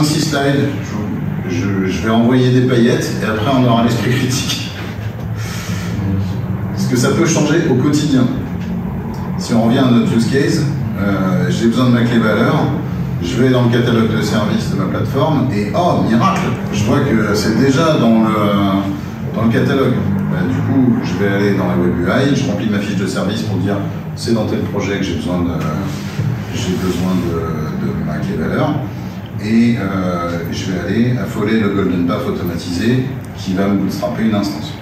5-6 slides, je vais envoyer des paillettes et après on aura l'esprit critique. Parce que ça peut changer au quotidien. Si on revient à notre use case, j'ai besoin de ma clé valeur, je vais dans le catalogue de services de ma plateforme et oh, miracle, je vois que c'est déjà dans le catalogue. Du coup, je vais aller dans la Web UI, je remplis ma fiche de service pour dire c'est dans tel projet que j'ai besoin de ma clé valeur. Et je vais aller affoler le Golden Path automatisé qui va me bootstrapper une instance.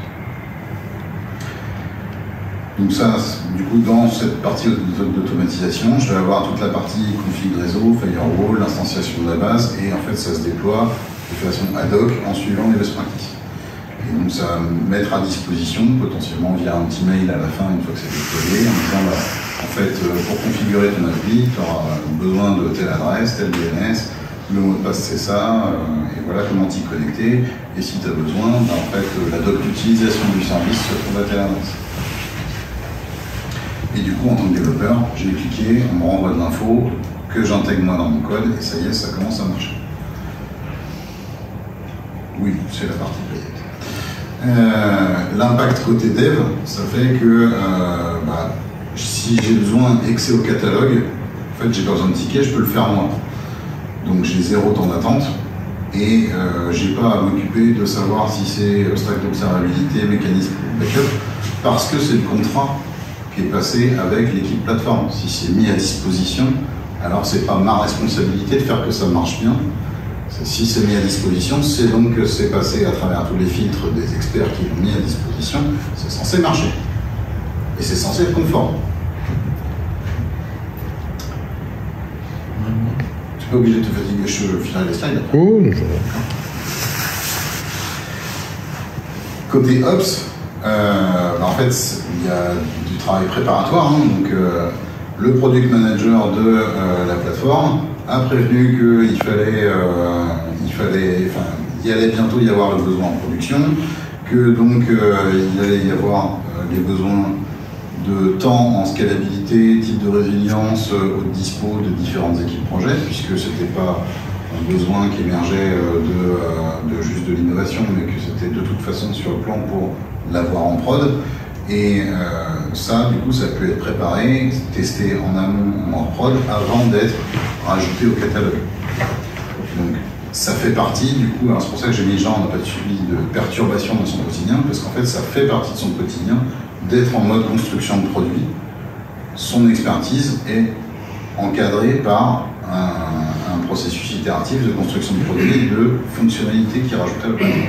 Donc ça, du coup, dans cette partie d'automatisation, je vais avoir toute la partie config réseau, firewall, l'instanciation de la base, et en fait, ça se déploie de façon ad hoc en suivant les best practices. Et donc ça va me mettre à disposition, potentiellement via un petit mail à la fin, une fois que c'est déployé, en disant, bah, en fait, pour configurer ton appli, tu auras besoin de telle adresse, tel DNS, le mot de passe c'est ça, et voilà comment t'y connecter, et si tu as besoin, bah, en fait, la doc d'utilisation du service se trouve à telle adresse. Et du coup, en tant que développeur, j'ai cliqué, on me renvoie de l'info que j'intègre moi dans mon code, et ça y est, ça commence à marcher. Oui, c'est la partie payette. L'impact côté dev, ça fait que si j'ai besoin d'accès au catalogue, en fait, j'ai pas besoin de ticket, je peux le faire moi. Donc j'ai 0 temps d'attente, et j'ai pas à m'occuper de savoir si c'est stack d'observabilité, mécanisme backup, parce que c'est le contrat qui est passé avec l'équipe plateforme. Si c'est mis à disposition, alors c'est pas ma responsabilité de faire que ça marche bien. Si c'est mis à disposition, c'est donc que c'est passé à travers tous les filtres des experts qui l'ont mis à disposition, c'est censé marcher. Et c'est censé être conforme. Tu n'es pas obligé de te fatiguer, je filerai les slides. Oh, côté Ops, en fait, il y a du travail préparatoire. Donc, le product manager de la plateforme a prévenu il allait bientôt y avoir le besoin en production, que donc il allait y avoir des besoins de temps en scalabilité, type de résilience, au dispo de différentes équipes projet, puisque c'était pas un besoin qui émergeait de juste de l'innovation, mais que c'était de toute façon sur le plan pour l'avoir en prod. Et ça, du coup, ça peut être préparé, testé en amont, en prod, avant d'être rajouté au catalogue. Donc, ça fait partie, du coup, c'est pour ça que j'ai mis genre, on n'a pas de suivi de perturbation dans son quotidien, parce qu'en fait, ça fait partie de son quotidien d'être en mode construction de produit. Son expertise est encadrée par un processus itératif de construction de produit et de fonctionnalités qui rajoutent à le produit.